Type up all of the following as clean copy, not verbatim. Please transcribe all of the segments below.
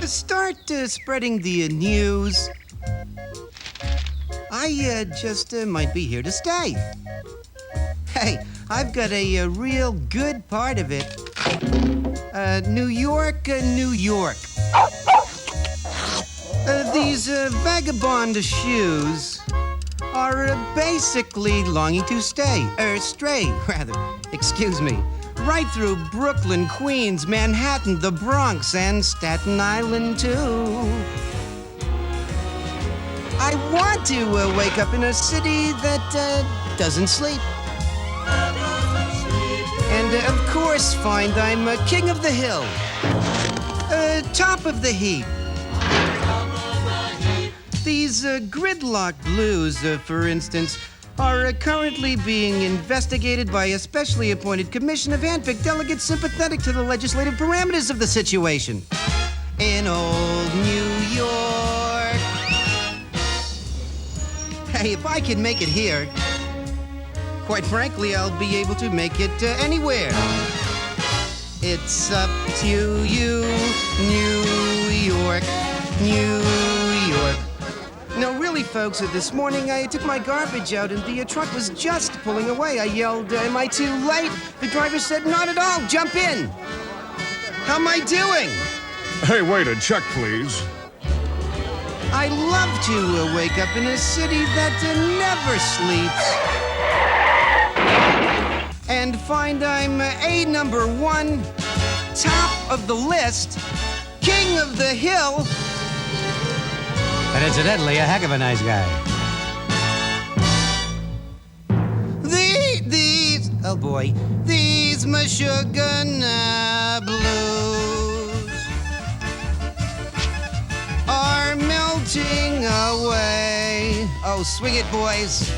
start spreading the news. I just might be here to stay. Hey, I've got a real good part of it. New York, New York. These vagabond shoes are basically longing to stray, rather, excuse me, right through Brooklyn, Queens, Manhattan, the Bronx, and Staten Island, too. I want to wake up in a city that doesn't sleep. And, of course, find I'm king of the hill, top of the heap. These gridlock blues, for instance, are currently being investigated by a specially appointed commission of handpicked delegates sympathetic to the legislative parameters of the situation. In old New York. Hey, if I can make it here, quite frankly, I'll be able to make it anywhere. It's up to you, New York, New York. No, really, folks, this morning I took my garbage out and the truck was just pulling away. I yelled, am I too late? The driver said, not at all, jump in. How am I doing? Hey, waiter, check, please. I love to wake up in a city that never sleeps. And find I'm number one, top of the list, king of the hill. And incidentally, a heck of a nice guy. These, oh boy, these my sugar blues are melting away. Oh, swing it, boys.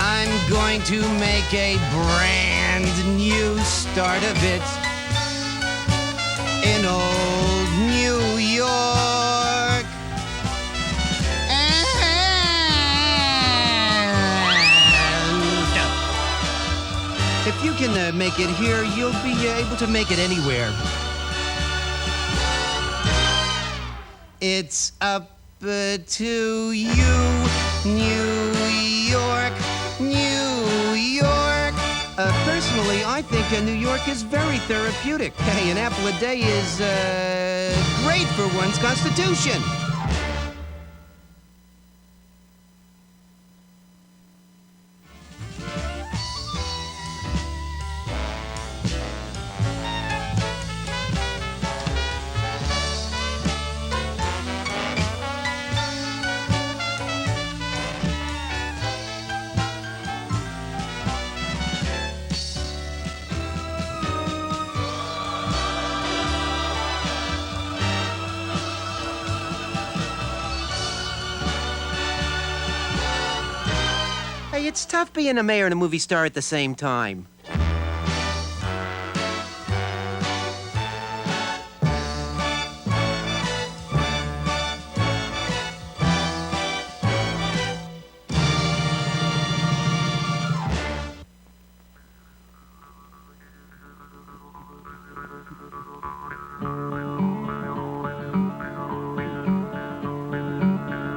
I'm going to make a brand new start of it in old New York. If you can make it here, you'll be able to make it anywhere. It's up to you, New York, New York. Personally, I think New York is very therapeutic. Hey, an apple a day is great for one's constitution. Hey, it's tough being a mayor and a movie star at the same time.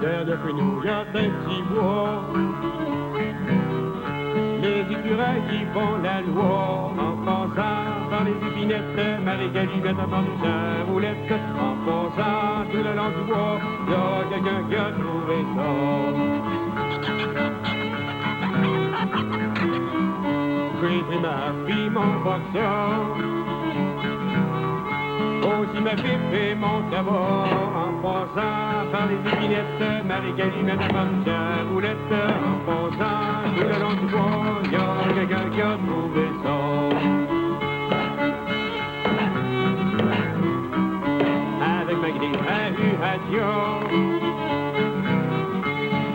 Terre de Fouinou, y a des petits bois. Les écureuils qui font la loi en passant par les épinettes, Marie-Galivette à part du roulette. En passant tout le long du bois, y a quelqu'un qui a trouvé ça. J'ai pris ma fille, mon boxeur, aussi ma pipe et mon tabac. En passant par les épinettes, Marie-Galivette à part du roulette. En passant tout le long du bois, y a quelqu'un qui a trouvé ça. Avec ma grille à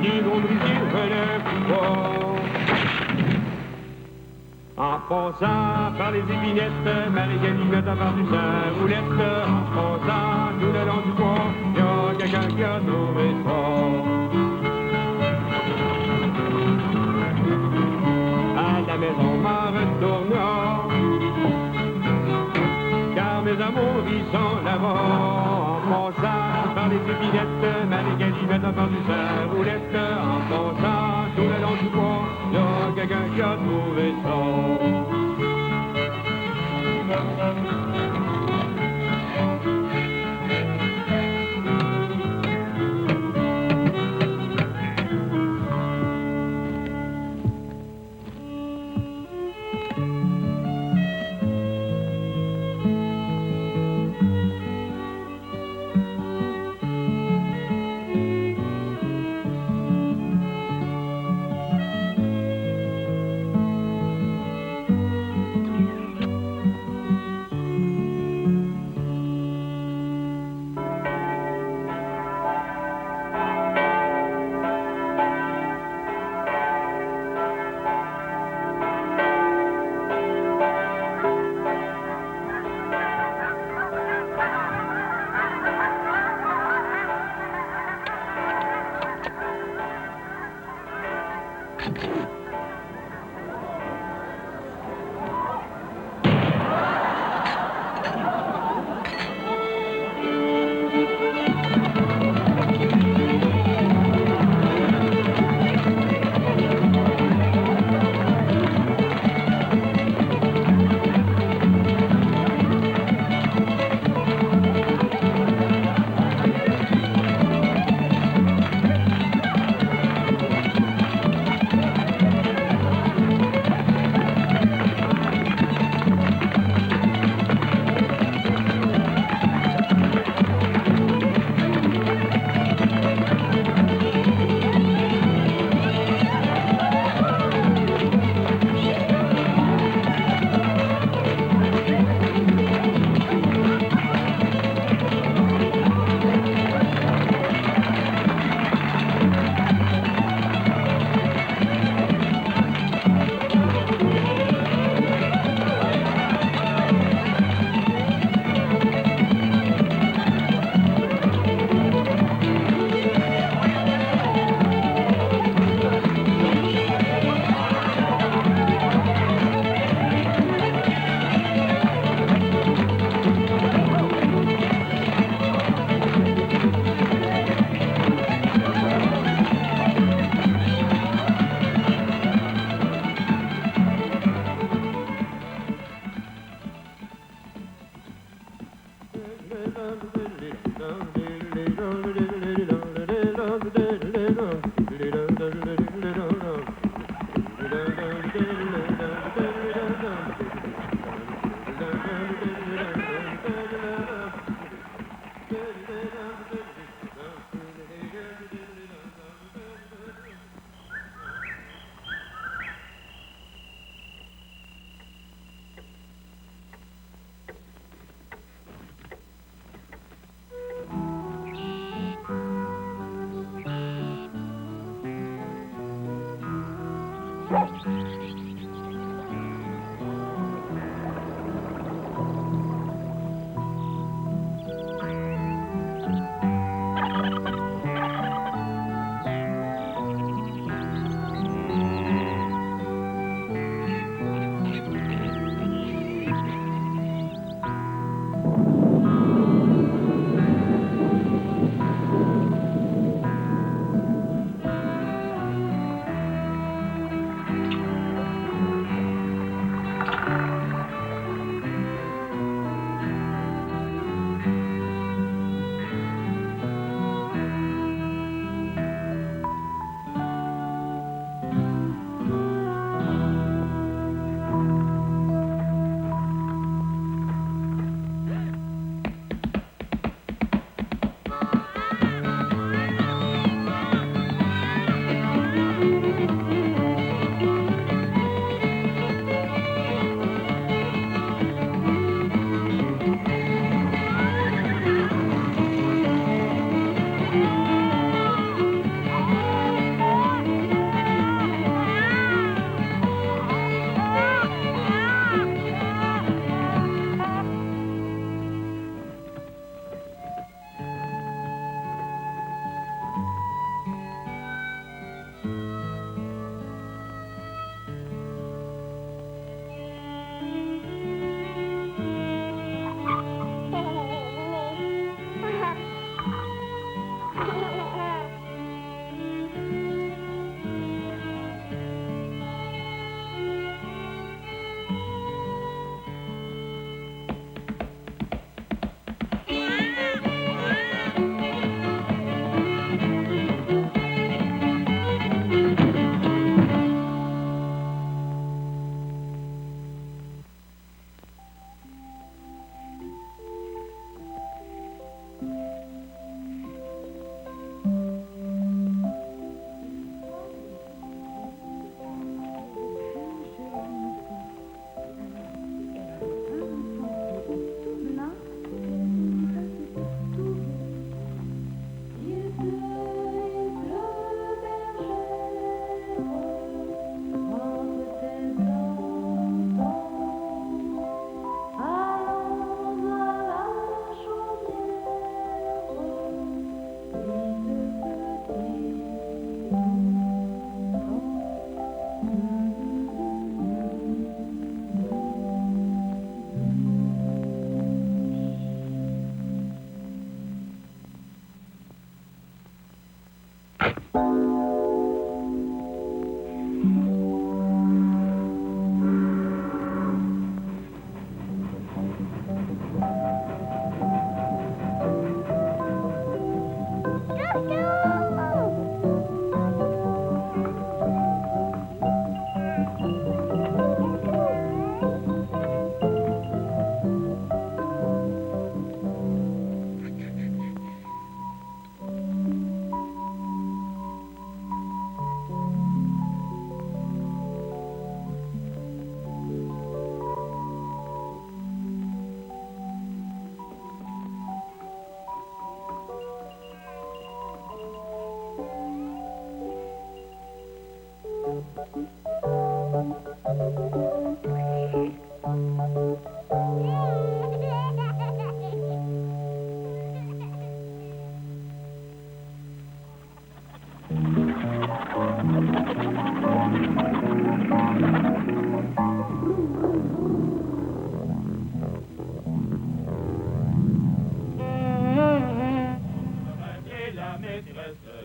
du gros brésil le pouvoir. En passant par les épinettes, Marie-Galivette a perdu sa roulette. En passant tout le long du bois, y a quelqu'un qui a trouvé ça. À la maison m'en retournant, car mes amours ils sont là-bas. passant par les épinettes, Marie-Galie met devant du sa roulette. En passant tout le long du bois, y a quelqu'un qui a trouvé ça.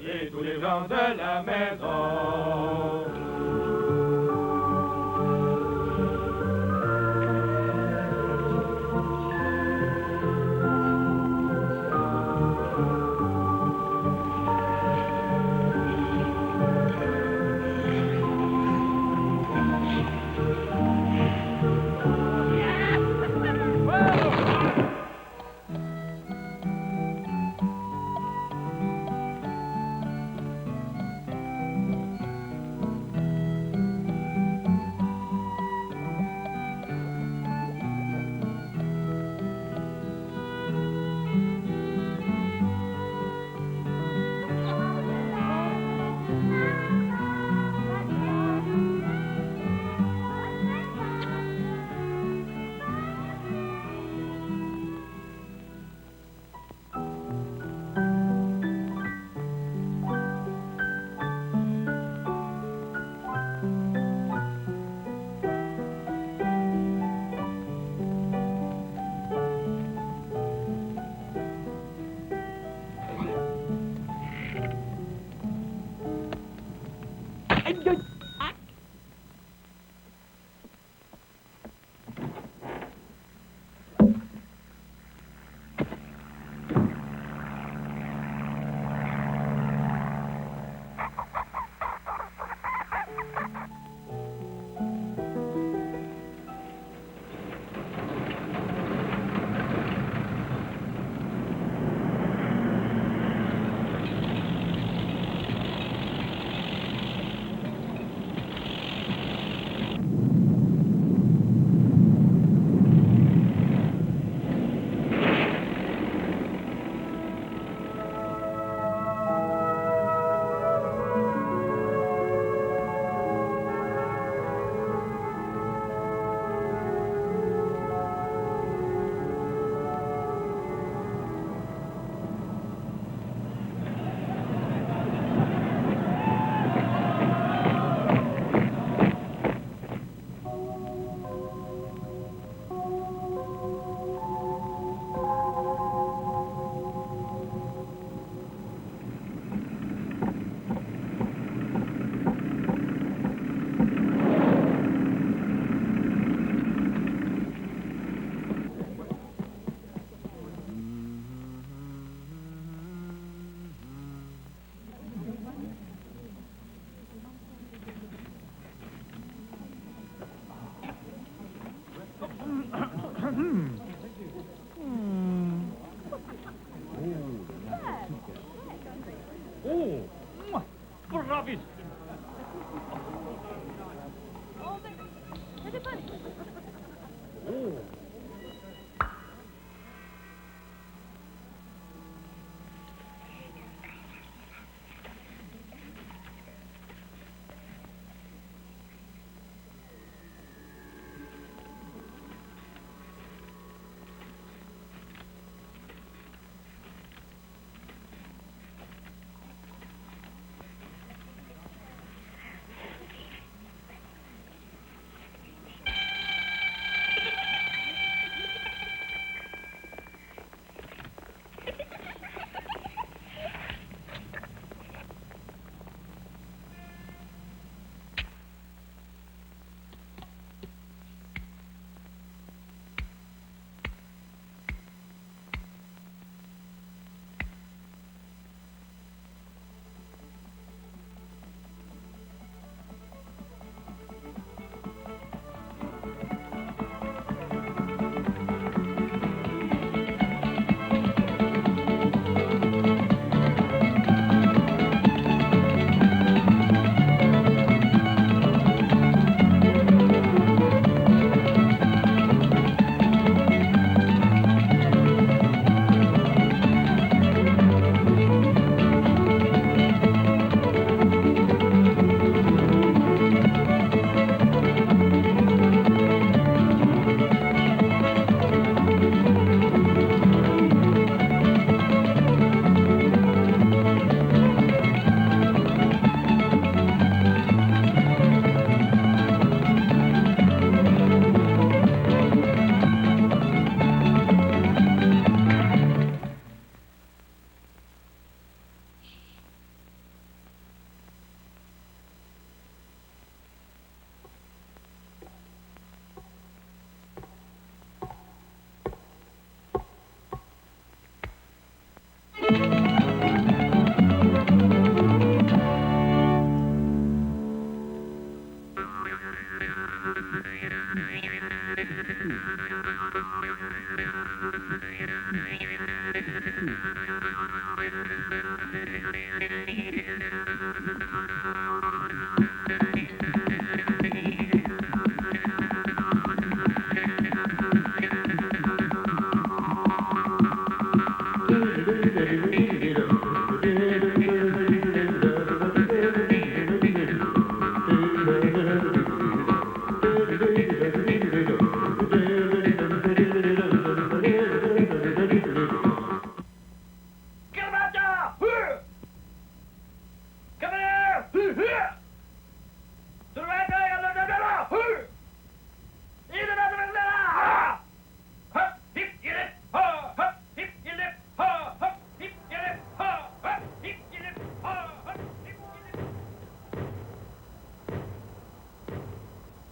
Et tous les gens de la maison.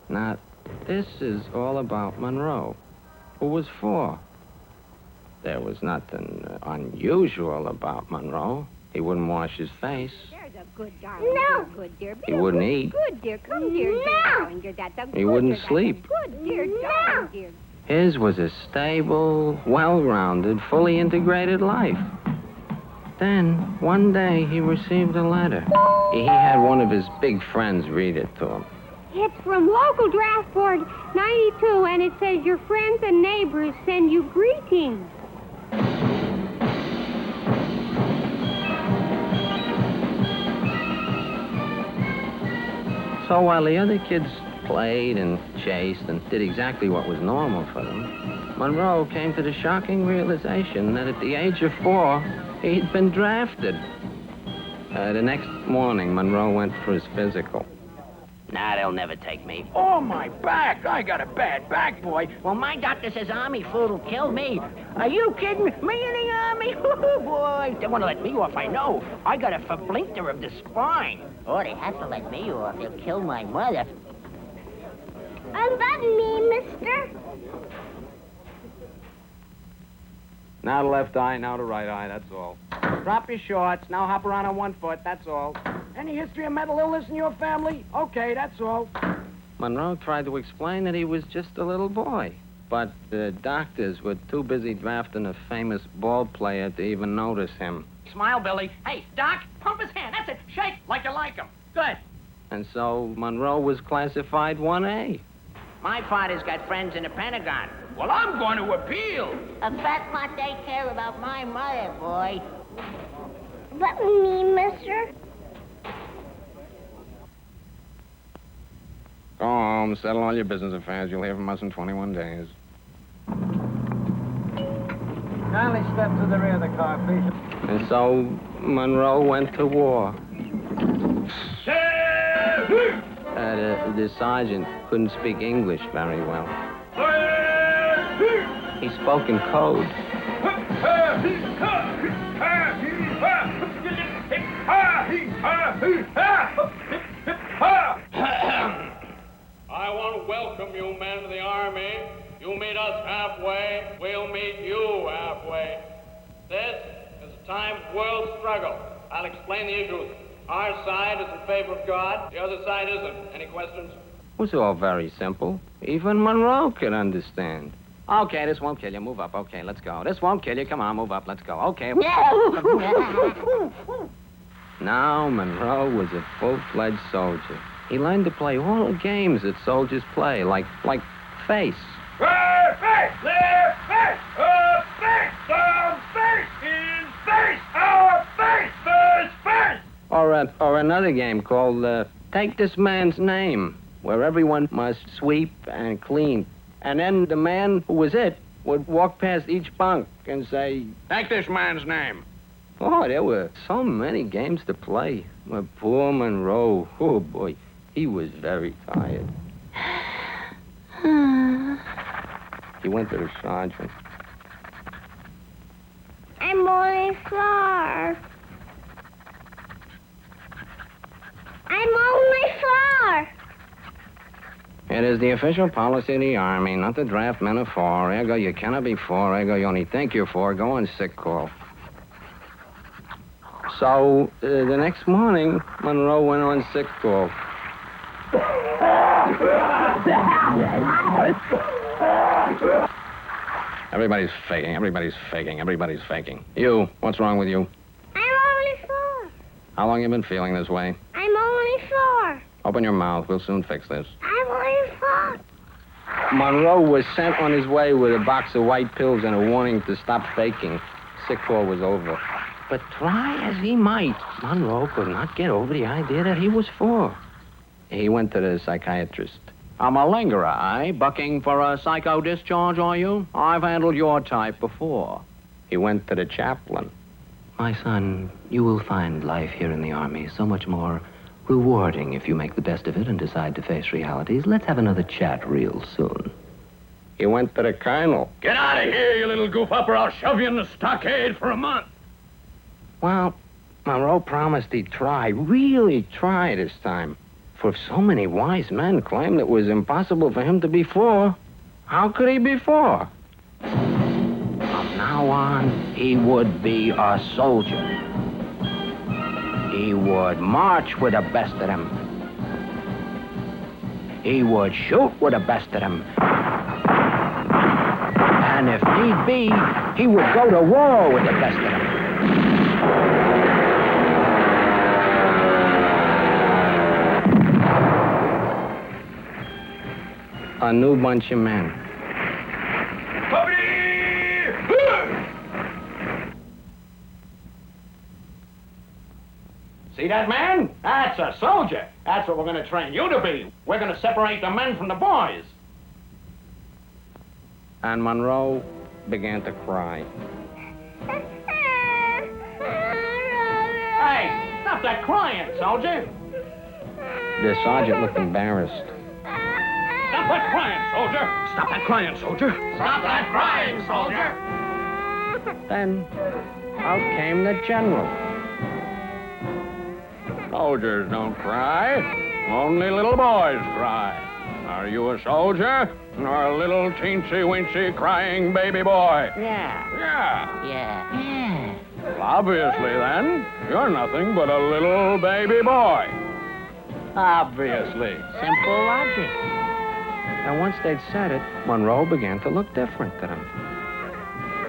Now, this is all about Monroe. Who was for? There was nothing unusual about Monroe. He wouldn't wash his face. There's a good darling. No. Good dear. He wouldn't eat. Good dear. Come dear. No. Darling, dear. That's a good He wouldn't dear, sleep. Good dear. Darling, dear. His was a stable, well-rounded, fully integrated life. Then, one day, he received a letter. He had one of his big friends read it to him. It's from Local Draft Board 92, and it says your friends and neighbors send you greetings. So while the other kids played and chased and did exactly what was normal for them, Monroe came to the shocking realization that at the age of 4, he'd been drafted. The next morning, Monroe went for his physical. Nah, they'll never take me. Oh, my back. I got a bad back, boy. Well, my doctor says army food will kill me. Are you kidding? Me in the army? Oh, boy. They want to let me off, I know. I got a verblinter of the spine. Oh, they have to let me off. They'll kill my mother. Is that me, mister? Now the left eye, now the right eye, that's all. Drop your shorts, now hop around on one foot, that's all. Any history of mental illness in your family? Okay, that's all. Monroe tried to explain that he was just a little boy. But the doctors were too busy drafting a famous ball player to even notice him. Smile, Billy. Hey, Doc, pump his hand. That's it. Shake like you like him. Good. And so Monroe was classified 1A. My father's got friends in the Pentagon. Well, I'm going to appeal. A fat lot they care about my mother, boy. That me, mister? Go home, settle all your business affairs. You'll hear from us in 21 days. Kindly step to the rear of the car, please. And so Monroe went to war. The sergeant couldn't speak English very well. He spoke in code. I want to welcome you men of the Army. You meet us halfway, we'll meet you halfway. This is a time of world struggle. I'll explain the issues. Our side is in favor of God, the other side isn't. Any questions? It was all very simple. Even Monroe could understand. Okay, this won't kill you. Move up. Okay, let's go. This won't kill you. Come on, move up. Let's go. Okay. Now Monroe was a full-fledged soldier. He learned to play all the games that soldiers play, like face. Right, face, left, face, up, face, down, face, in, face, out, face, first, face. Or another game called Take This Man's Name, where everyone must sweep and clean. And then the man who was it would walk past each bunk and say, Take this man's name. Oh, there were so many games to play. But poor Monroe, oh boy, he was very tired. He went to the sergeant. I'm only 4. I'm only 4. It is the official policy of the Army not to draft men of 4. Ergo, you cannot be 4. Ergo, you only think you're 4. Go on sick call. So, the next morning, Monroe went on sick call. Everybody's faking. You, what's wrong with you? I'm only 4. How long you been feeling this way? I'm only 4. Open your mouth. We'll soon fix this. I'm only 4. Monroe was sent on his way with a box of white pills and a warning to stop faking. Sick call was over. But try as he might, Monroe could not get over the idea that he was 4. He went to the psychiatrist. I'm a lingerer, eh? Bucking for a psycho discharge, are you? I've handled your type before. He went to the chaplain. My son, you will find life here in the Army so much more rewarding if you make the best of it and decide to face realities. Let's have another chat real soon. He went to the colonel. Get out of here, you little goof-up, or I'll shove you in the stockade for a month. Well, Monroe promised he'd try, really try this time. For if so many wise men claimed it was impossible for him to be 4, how could he be 4? From now on, he would be a soldier. He would march with the best of them. He would shoot with the best of them. And if need be, he would go to war with the best of them. A new bunch of men. See that man? That's a soldier. That's what we're going to train you to be. We're going to separate the men from the boys. And Monroe began to cry. Hey, stop that crying, soldier. The sergeant looked embarrassed. Stop that crying, soldier. Stop that crying, soldier. Stop that crying, soldier. Then out came the general. Soldiers don't cry. Only little boys cry. Are you a soldier or a little teensy-weensy crying baby boy? Yeah. Yeah. Well, obviously, then, you're nothing but a little baby boy. Obviously. Simple logic. And once they'd said it, Monroe began to look different to them.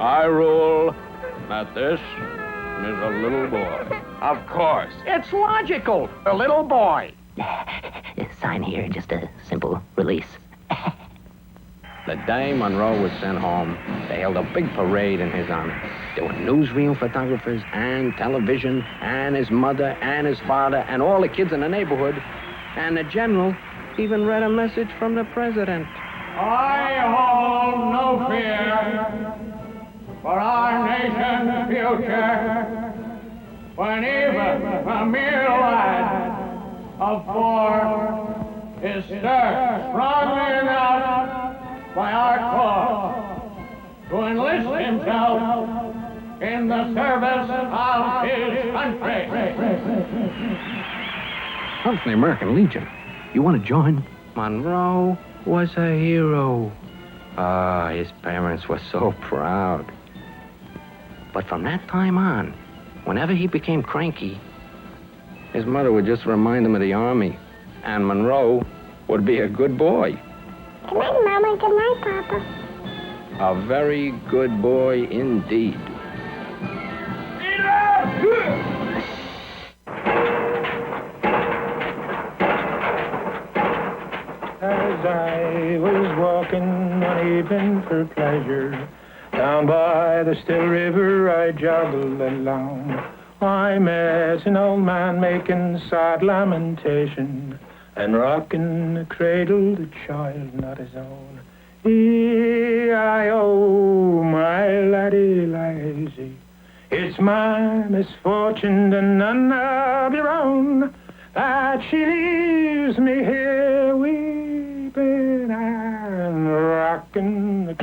I rule that this is a little boy. Of course. It's logical. A little boy. Sign here, just a simple release. The day Monroe was sent home, they held a big parade in his honor. There were newsreel photographers and television and his mother and his father and all the kids in the neighborhood. And the general even read a message from the president. I hold no fear for our nation's future when even a mere lad of 4 is stirred strongly enough by our cause to enlist himself in the service of his country. I'm from the American Legion. You want to join? Monroe was a hero. Ah, his parents were so proud. But from that time on, whenever he became cranky, his mother would just remind him of the Army, and Monroe would be a good boy. Good night, Mama. Good night, Papa. A very good boy indeed. As I was walking one evening for pleasure, down by the still river I joggled along. I met an old man making sad lamentation and rocking a cradle, the child not his own. E-I-O, my laddie lazy, it's my misfortune and none of your own that she leaves me here weeping and rocking the...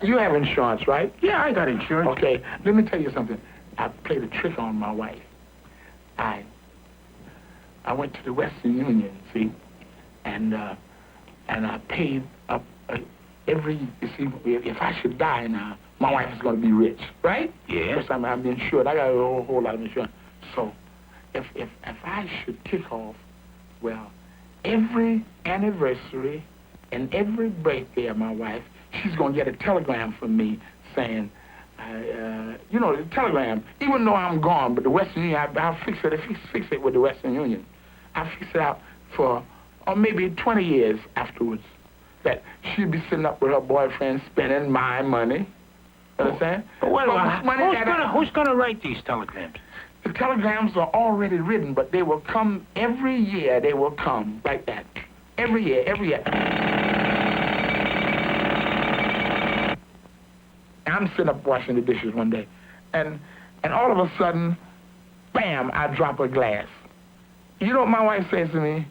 You have insurance, right? Yeah, I got insurance. Okay, let me tell you something. I played a trick on my wife. I went to the Western Union, see, and and I paid up every, you see, if I should die now, my wife is going to be rich, right? Yeah. Because I'm insured. I got a whole lot of insurance. So if I should kick off, well, every anniversary and every birthday of my wife, she's going to get a telegram from me saying, you know, the telegram, even though I'm gone, but the Western Union, I'll fix it with the Western Union. I'll fix it out for, or maybe 20 years afterwards, that she'll be sitting up with her boyfriend spending my money. Understand? Who's going to write these telegrams? The telegrams are already written, but they will come every year. They will come like that. Every year, every year. I'm sitting up washing the dishes one day, and all of a sudden, bam, I drop a glass. You know what my wife says to me?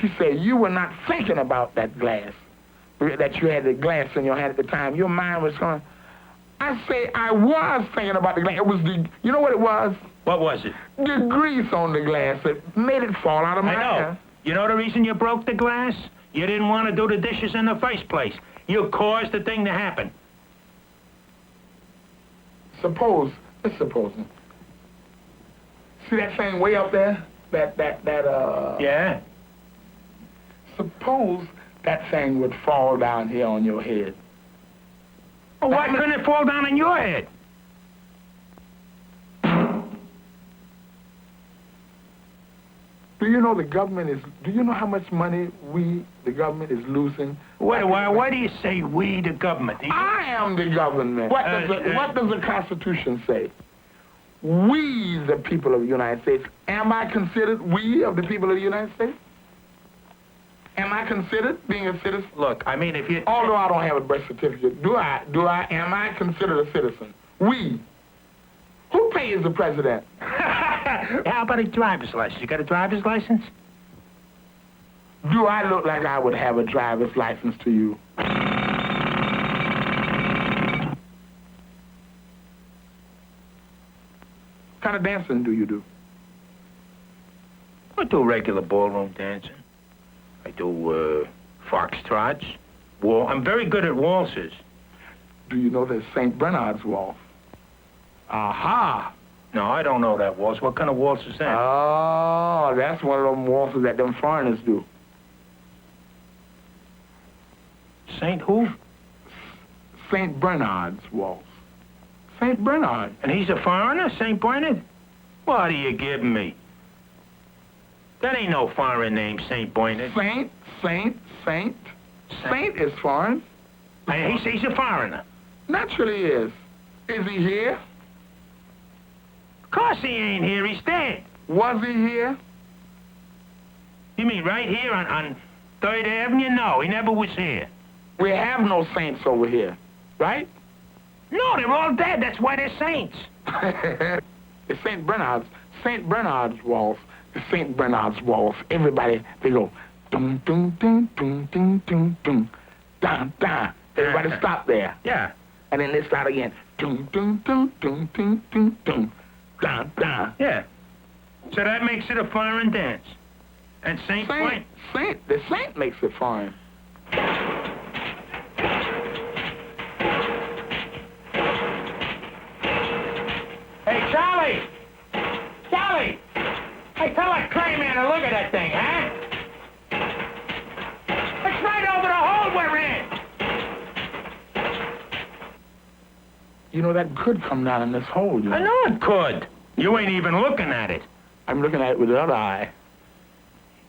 She said, you were not thinking about that glass, that you had the glass in your hand at the time. Your mind was going. I say, I was thinking about the glass. It was you know what it was? What was it? The grease on the glass that made it fall out of my hand. You know the reason you broke the glass? You didn't want to do the dishes in the first place. You caused the thing to happen. Let's suppose. See that thing way up there? Yeah? Suppose that thing would fall down here on your head. Well, why couldn't it fall down on your head? Do you know do you know how much money the government is losing? Why do you say we, the government? I am the government. What does the Constitution say? We, the people of the United States. Am I considered we of the people of the United States? Am I considered being a citizen? Look, I mean, if you... Although I don't have a birth certificate, am I considered a citizen? We. Who pays the president? How about a driver's license? You got a driver's license? Do I look like I would have a driver's license to you? What kind of dancing do you do? I do regular ballroom dancing. I do foxtrots. I'm very good at waltzes. Do you know there's St. Bernard's waltz? Aha! No, I don't know that waltz. What kind of waltz is that? Oh, that's one of them waltzes that them foreigners do. Saint who? St. Bernard's waltz. St. Bernard. And he's a foreigner, St. Bernard? What are you giving me? That ain't no foreign name, St. Bernard. Saint is foreign. He's a foreigner. Naturally he is. Is he here? Of course he ain't here. He's dead. Was he here? You mean right here on 3rd Avenue? No, he never was here. We have no saints over here, right? No, they're all dead. That's why they're saints. The St. Bernard's waltz. The St. Bernard's waltz. Everybody, they go, dum, dum, dum, dum, dum, dum, dum, dum, dum. Everybody stop there. Yeah. And then they start again. Dum, dum, dum, dum, dum, dum, dum, dum, dum. Yeah. So that makes it a foreign dance. And The saint makes it foreign. Hey, Charlie! Charlie! Hey, tell that clay man to look at that thing, huh? It's right over the hole we're in! You know, that could come down in this hole, you know. I know it could. You ain't even looking at it. I'm looking at it with the other eye.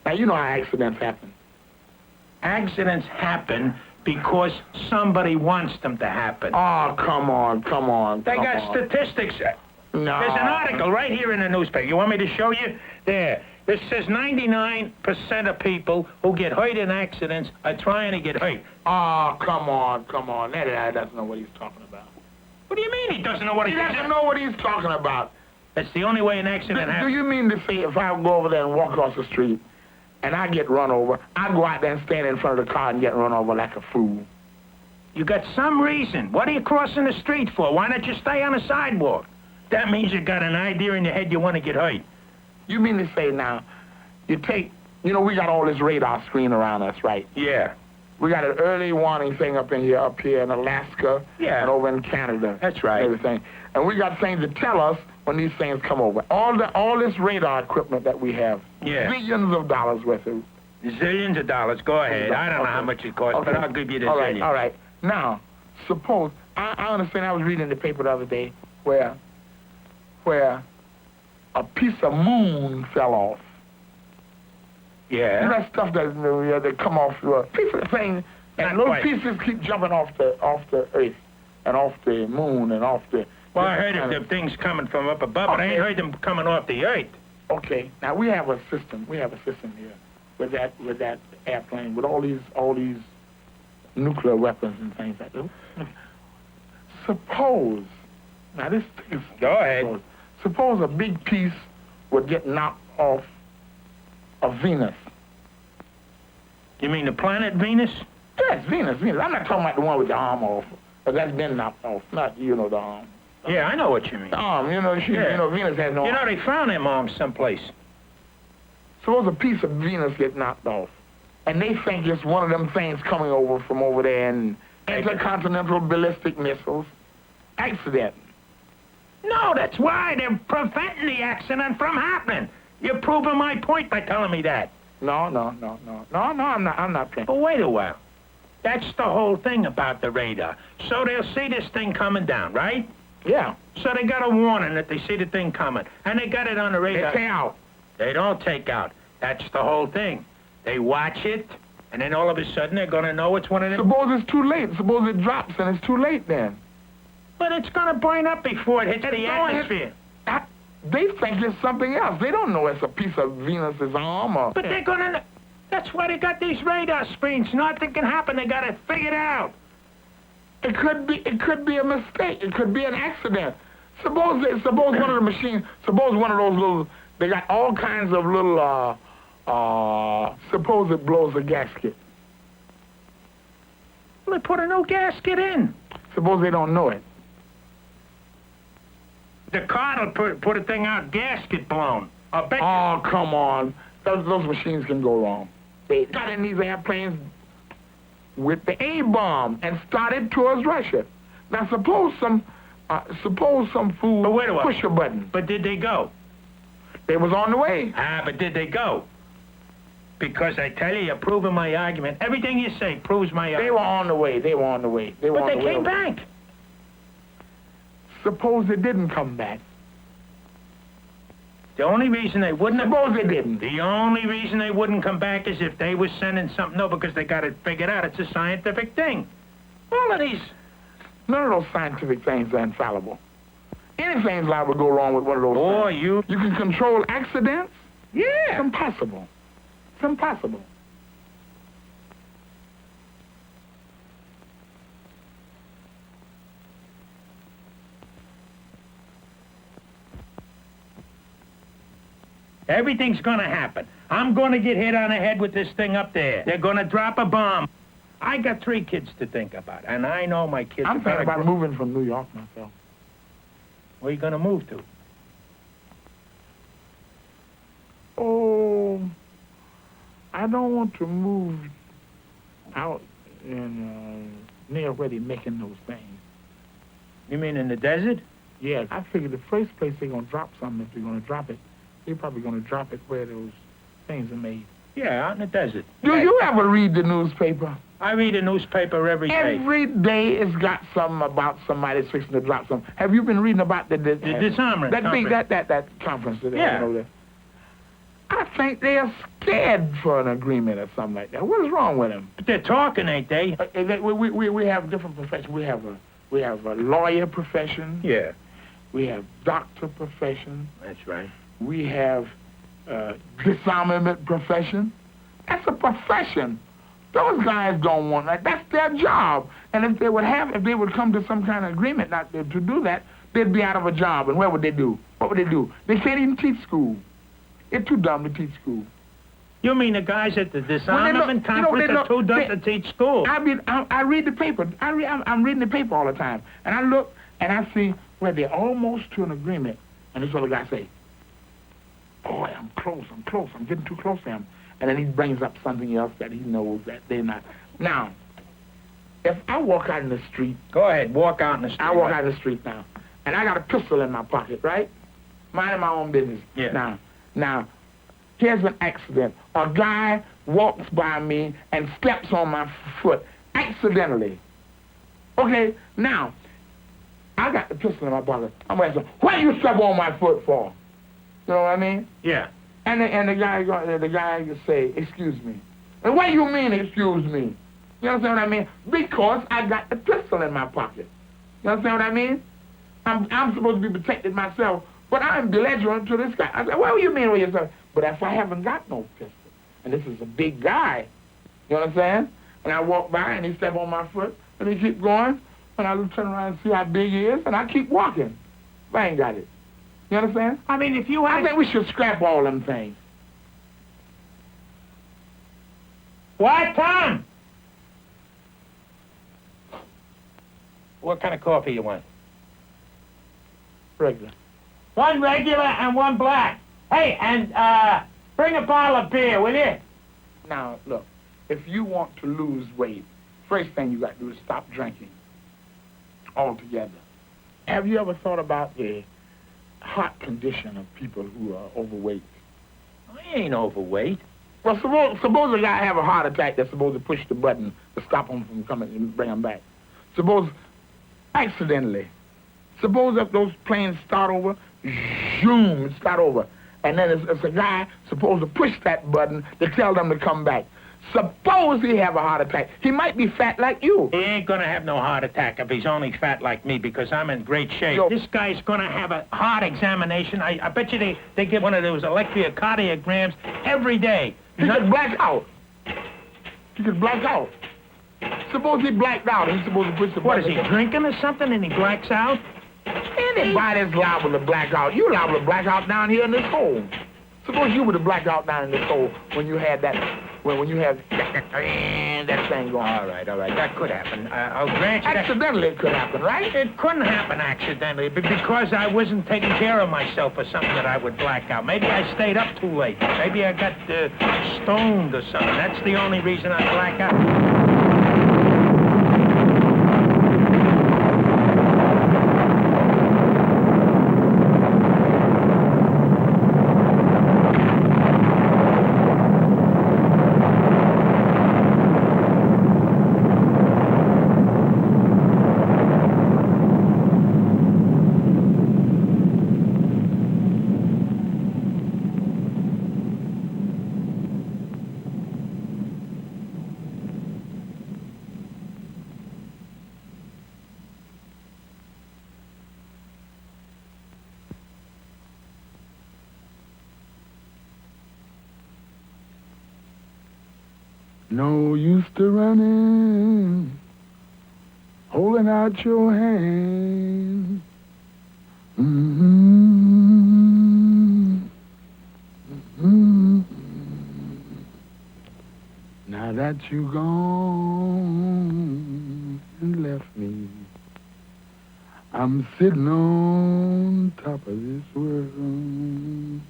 Now, you know how accidents happen. Accidents happen because somebody wants them to happen. Oh, come on. They got statistics. No. There's an article right here in the newspaper. You want me to show you? There. This says 99% of people who get hurt in accidents are trying to get hurt. Oh, come on. That guy doesn't know what he's talking about. What do you mean he doesn't know what He doesn't know what he's talking about. That's the only way an accident happens. Do you mean to say if I go over there and walk across the street and I get run over, I go out there and stand in front of the car and get run over like a fool? You got some reason. What are you crossing the street for? Why don't you stay on the sidewalk? That means you got an idea in your head you want to get hurt. You mean to say now, we got all this radar screen around us, right? Yeah. We got an early warning thing up here in Alaska, and over in Canada. That's right. And everything. And we got things to tell us when these things come over. All this radar equipment that we have. Yeah. Billions of dollars worth of. Zillions of dollars. Go ahead. I don't know how much it costs, but I'll give you the zillion. All right. Now, suppose I understand. I was reading the paper the other day where a piece of moon fell off. Yeah. You know that stuff that come off piece of thing, and those pieces keep jumping off the earth, and off the moon, and off the. Well, I heard of the things coming from up above, but I ain't heard them coming off the earth. Okay. Now we have a system. We have a system here with that airplane, with all these nuclear weapons and things like that. Suppose. Now this is. Go ahead. Suppose a big piece would get knocked off of Venus. You mean the planet Venus? Yes, Venus. I'm not talking about the one with the arm off, but that's been knocked off. Not the arm. Yeah, I know what you mean. The arm, Venus has no arm. They found them arms someplace. Suppose a piece of Venus gets knocked off, and they think it's one of them things coming over from over there, and intercontinental ballistic missiles. Accident. No, that's why they're preventing the accident from happening. You're proving my point by telling me that. No, I'm not playing. But wait a while. That's the whole thing about the radar. So they'll see this thing coming down, right? Yeah. So they got a warning that they see the thing coming, and they got it on the radar. They take out. They don't take out. That's the whole thing. They watch it, and then all of a sudden they're going to know it's one of them. Suppose it's too late. Suppose it drops and it's too late then. But it's going to burn up before it hits the atmosphere. They think it's something else. They don't know it's a piece of Venus's arm or... But they're going to... That's why they got these radar screens. Nothing can happen. They got to figure it out. It could be a mistake. It could be an accident. Suppose one of the machines... Suppose one of those little... They got all kinds of little... suppose it blows a gasket. Well, they put a new gasket in. Suppose they don't know it. The car will put a thing out, gasket blown. Oh, come on. Those machines can go wrong. They got in these airplanes with the A-bomb and started towards Russia. Now, suppose some fool push a button. But did they go? They was on the way. But did they go? Because I tell you, you're proving my argument. Everything you say proves my argument. They were on the way. But they came back. Suppose they didn't come back. The only reason they wouldn't... Suppose they didn't. The only reason they wouldn't come back is if they were sending something... No, because they got it figured out. It's a scientific thing. All of these... None of those scientific things are infallible. Anything's liable to go wrong with one of those things. You can control accidents? Yeah. It's impossible. It's impossible. Everything's going to happen. I'm going to get hit on the head with this thing up there. They're going to drop a bomb. I got 3 kids to think about, and I know my kids... I'm thinking about moving from New York myself. Where are you going to move to? Oh, I don't want to move out in near where they're making those things. You mean in the desert? Yeah, I figured the first place they're going to drop something, if they're going to drop it, they're probably going to drop it where those things are made. Yeah, out in the desert. Do you ever read the newspaper? I read a newspaper every day. Every day it's got something about somebody fixing to drop something. Have you been reading about the disarmament conference? That conference that they had over there? I think they are scared for an agreement or something like that. What is wrong with them? But they're talking, ain't they? We have different professions. We have a lawyer profession. Yeah. We have doctor profession. That's right. We have disarmament profession. That's a profession. Those guys don't want that. That's their job. And if they would come to some kind of agreement not to do that, they'd be out of a job. And what would they do? They can't even teach school. They're too dumb to teach school. You mean the guys at the disarmament conference are too dumb to teach school? I read the paper. I'm reading the paper all the time. And I look and I see where they're almost to an agreement. And this is what the guy say. Boy, I'm close. I'm getting too close to him. and then he brings up something else that he knows that they're not. Now, if I walk out in the street... Go ahead, walk out in the street. I walk out in the street now, and I got a pistol in my pocket, right? Minding my own business. Yeah. Now, here's an accident. A guy walks by me and steps on my foot, accidentally. Okay, now, I got the pistol in my pocket. I'm going to say, what you step on my foot for? You know what I mean? Yeah. And the guy say, excuse me. And what do you mean, excuse me? You understand what I mean? Because I got the pistol in my pocket. You understand what I mean? I'm supposed to be protected myself, but I'm belligerent to this guy. I said, what do you mean with yourself? But if I haven't got no pistol, and this is a big guy, you understand? And I walk by and he step on my foot, and he keep going, and I turn around and see how big he is, and I keep walking. I ain't got it. You understand? I mean, if you had... I think we should scrap all them things. What, Tom? What kind of coffee you want? Regular. One regular and one black. Hey, and bring a bottle of beer, will you? Now, look, if you want to lose weight, first thing you got to do is stop drinking altogether. Have you ever thought about the heart condition of people who are overweight? I ain't overweight. Well, suppose a guy have a heart attack that's supposed to push the button to stop him from coming and bring him back. Suppose, accidentally, suppose if those planes start over, zoom, start over, and then it's a guy supposed to push that button to tell them to come back. Suppose he have a heart attack. He might be fat like you. He ain't gonna have no heart attack if he's only fat like me, because I'm in great shape. Yo. This guy's gonna have a heart examination. I bet you they get one of those electrocardiograms every day. He could black out. He could black out. Suppose he blacked out. He's supposed to push the What, is button. he drinking or something and he blacks out? Anybody's liable to black out. You're liable to black out down here in this hole. Suppose you were to black out down in this hole when you had that, when you have that thing going. All right, that could happen. I'll grant you that. Accidentally it could happen, right? It couldn't happen accidentally, but because I wasn't taking care of myself or something that I would black out. Maybe I stayed up too late. Maybe I got stoned or something. That's the only reason I black out. No use to running, holding out your hand. Now that you gone and left me, I'm sitting on top of this world.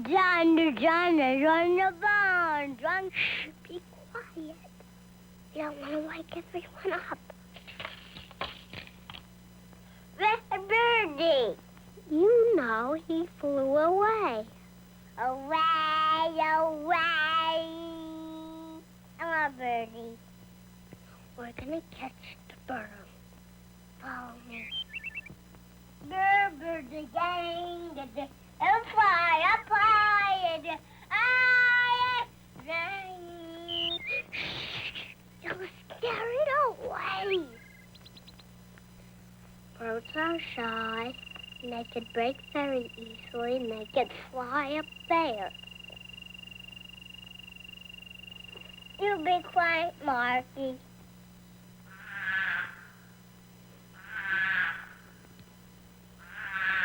John is on the barn. John, shh, be quiet. You don't want to wake everyone up. Birdie. You know he flew away. Away, away. I'm a birdie. We're gonna catch the bird. Follow me. Birdie gang, and fly up high, and you'll scare it away. Birds are shy, and they could break very easily, and they could fly up there. You be quiet, Marky.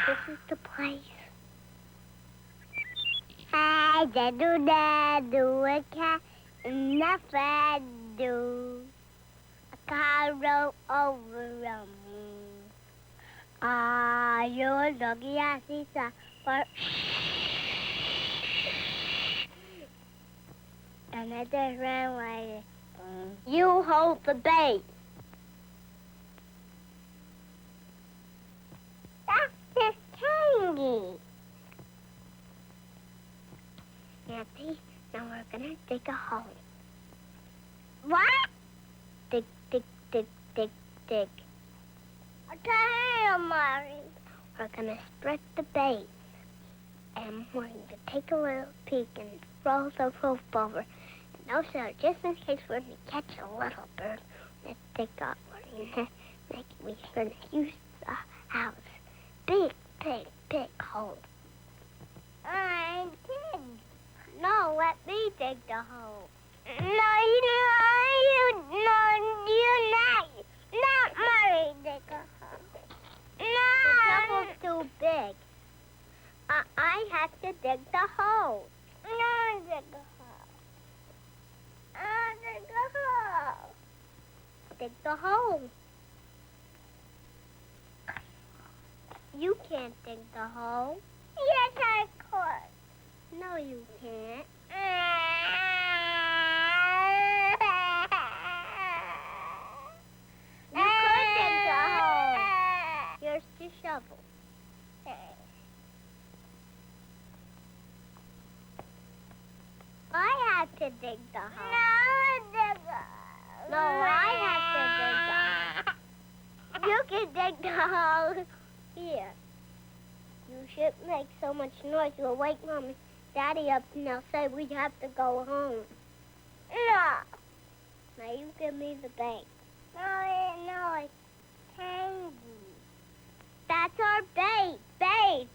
This is the place. I do a cat, nothing do. A car roll over a moon. You're lucky I see some, but and I just ran away. You hold the bait. That's just tangy. Nancy, now we're gonna dig a hole. What? Dig, dig, dig, dig, dig. Okay, Mary. We're gonna spread the bait. And we're going to take a little peek and roll the rope over. And also, just in case we're going to catch a little bird, let's dig up. We're going to use the house. Big, big, big hole. I dig. No, let me dig the hole. No, you're not. Not Mary dig a hole. No. The trouble's too big. I have to dig the hole. No, dig the hole. Dig the hole. Dig the hole. You can't dig the hole. Yes, I could. No, you can't. You could dig the hole. Here's the shovel. I have to dig the hole. No, I have to dig the hole. You can dig the hole. Here. You shouldn't make so much noise. You'll wake Mom and Daddy up and they'll say we have to go home. No. Now you give me the bait. No, it's tangy. That's our bait.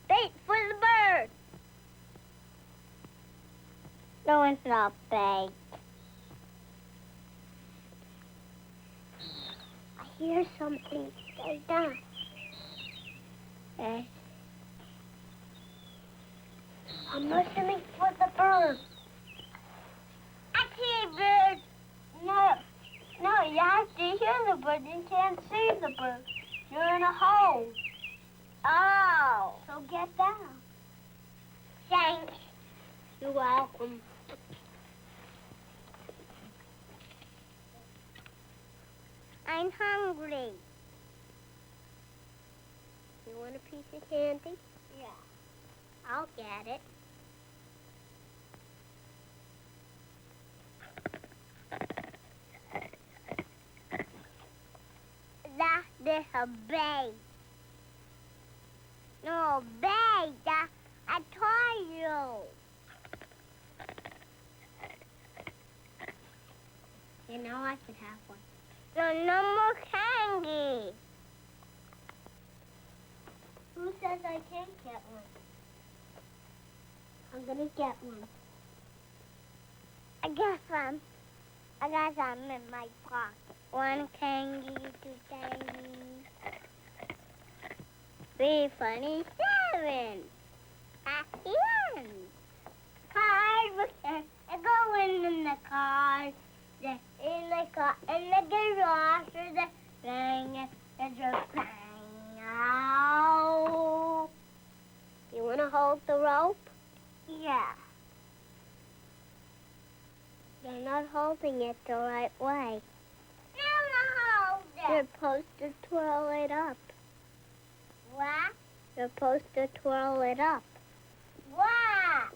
Bait for the bird. No, it's not bait. I hear something. Stay down. Okay. I'm listening for the bird. I see a bird. No, you have to hear the bird. You can't see the bird. You're in a hole. Oh. So get down. Thanks. You're welcome. I'm hungry. You want a piece of candy? Yeah. I'll get it. That's a bait. No, bait. I told you. You know I could have one. No more candy. Who says I can't get one? I'm gonna get one. I got some in my pocket. One candy, two candies. 3 funny 7. Yes. Card. Go in the car. In the garage, the thing is a bang out. You want to hold the rope? Yeah. Yeah. You're not holding it the right way. Hold it. You're supposed to twirl it up. What? You're supposed to twirl it up. What?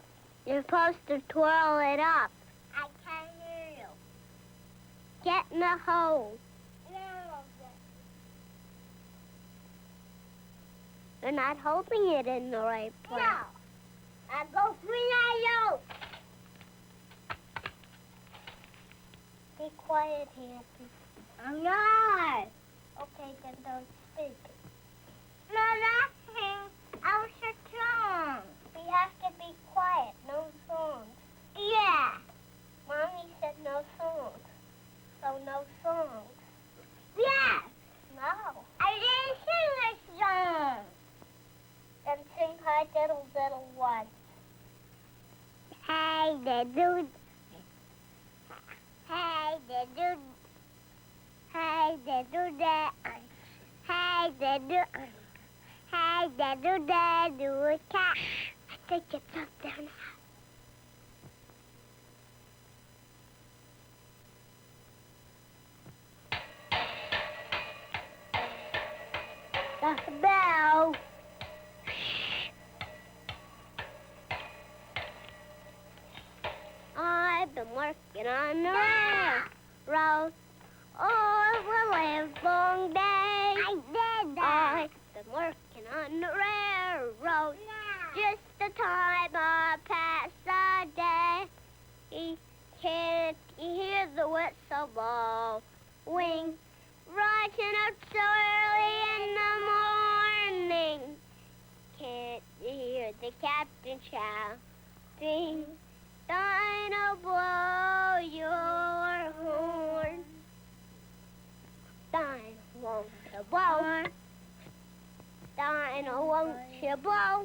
You're supposed to twirl it up. I can't hear you. Get in the hole. You're not holding it in the right place. No. I go free. Be quiet, Happy. I'm not. Okay, then don't speak. No, nothing. I was a song. We have to be quiet. No songs. Yeah. Mommy said no songs. So no songs. Yes. No. I didn't sing a song. Then sing Hi Diddle Diddle once. Hey, diddle. Hey, diddle. Hey, diddle, da. Hey, diddle. Hey, diddle, da, do a cat. I think it's up there now. That's the bell. I've been working on the railroad all the live long day. I did that. I've been working on the railroad just the time I pass the day. Can't you hear the whistle blowing? Rising up so early in the morning. Can't you hear the captain shouting? Dino, blow your horn. Dino, won't you blow? Dino, won't you blow?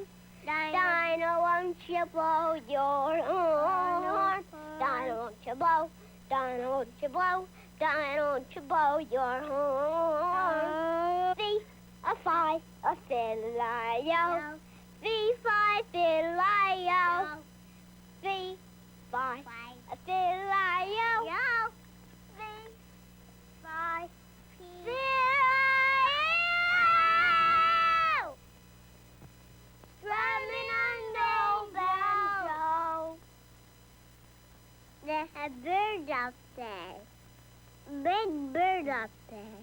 Dino, won't you blow your horn? Dino, won't you blow? Dino, won't you blow? Dino, won't you blow your horn? V-5, a fiddle-I-O. V-5, fiddle-I-O. V-5, a fiddle-I-O. V-5, fiddle-I-O. Drumming on the banjo. There's a bird up there. Big bird up there.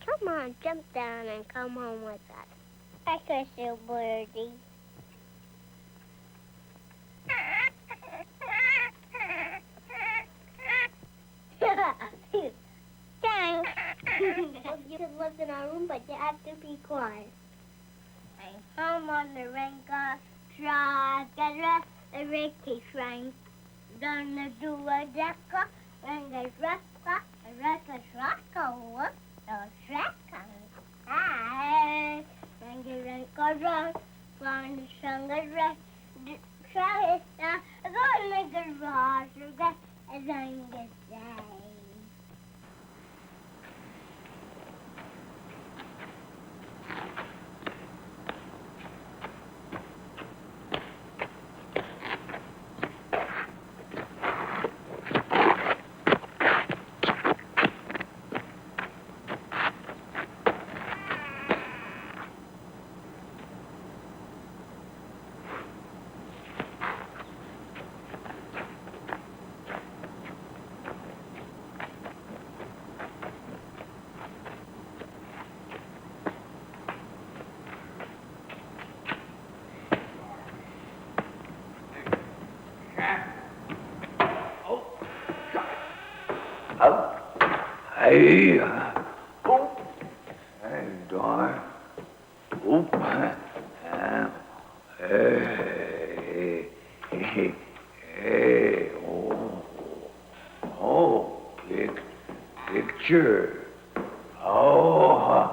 Come on, jump down and come home with us. I kiss you, birdie. Thanks. You can live in our room, but you have to be quiet. I'm home on the Renga Drive. The Ricky Frank. Gonna do a decker. Renga Rocka. Renga Rocka. What? The second. Hi. Renga Rocka. Gonna sing a rest. Try it. Gonna get lost. As I'm get day. Hey, hey, darn. Oop. Hey, hey, oh, picture. Oh,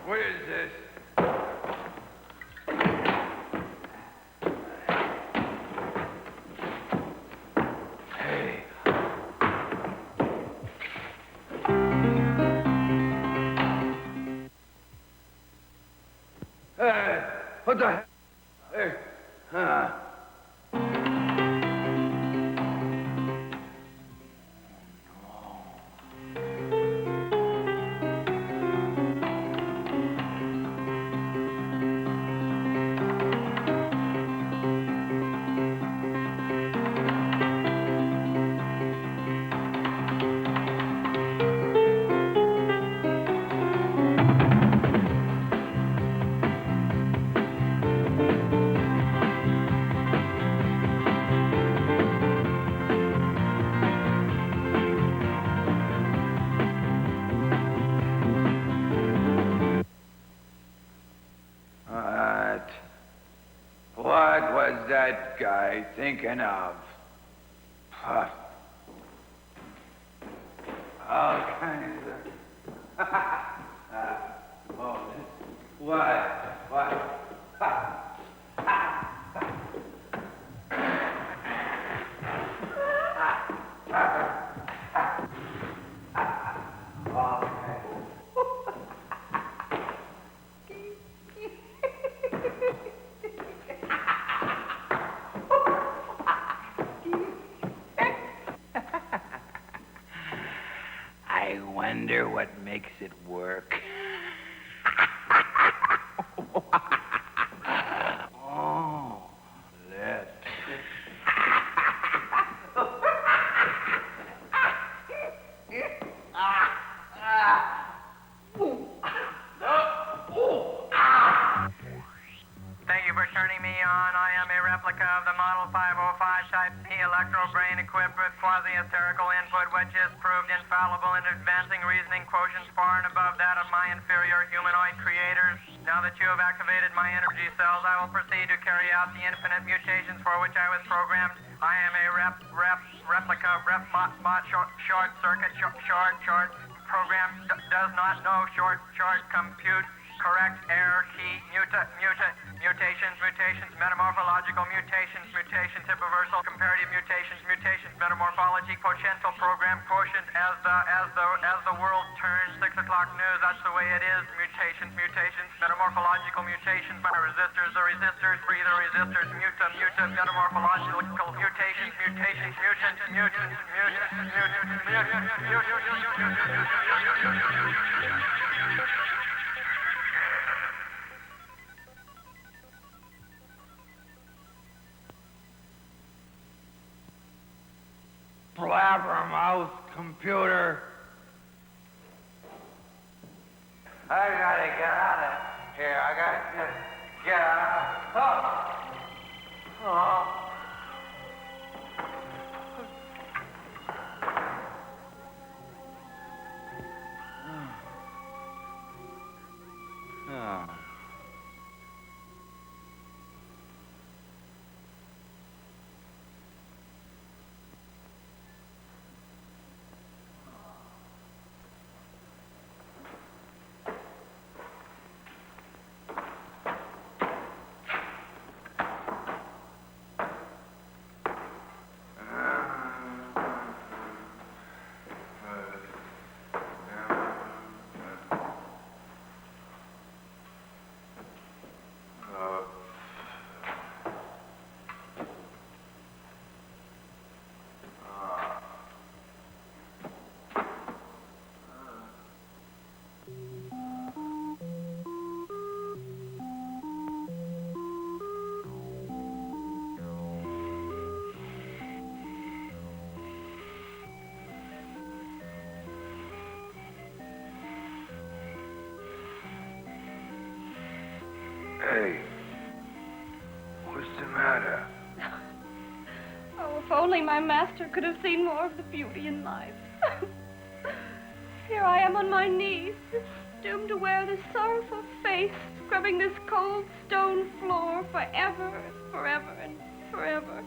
what is this? Hey. Hey, what the hell? Hey, what was that guy thinking of? Huh. All kinds of... oh, what? I wonder what makes it work. Oh, let's... Thank you for turning me on. I am a replica of the Model 505 Type P electro brain equipped with quasi-hysterical input, which is proved infallible in advancing reasoning quotients far and above that of my inferior humanoid creators. Now that you have activated my energy cells, I will proceed to carry out the infinite mutations for which I was programmed. I am a replica, short circuit, short program does not know short compute. Correct, error, key, mutations, metamorphological mutations, hyperversal, comparative mutations, metamorphology, potential program, quotient, as the world turns, 6 o'clock news, that's the way it is, mutations, metamorphological mutations, resistors, the resistors, breather resistors, metamorphological mutations, Blabbermouth computer. I gotta get out of here. I gotta get out. Oh. Hey, what's the matter? Oh, if only my master could have seen more of the beauty in life. Here I am on my knees, doomed to wear this sorrowful face, scrubbing this cold stone floor forever and forever and forever.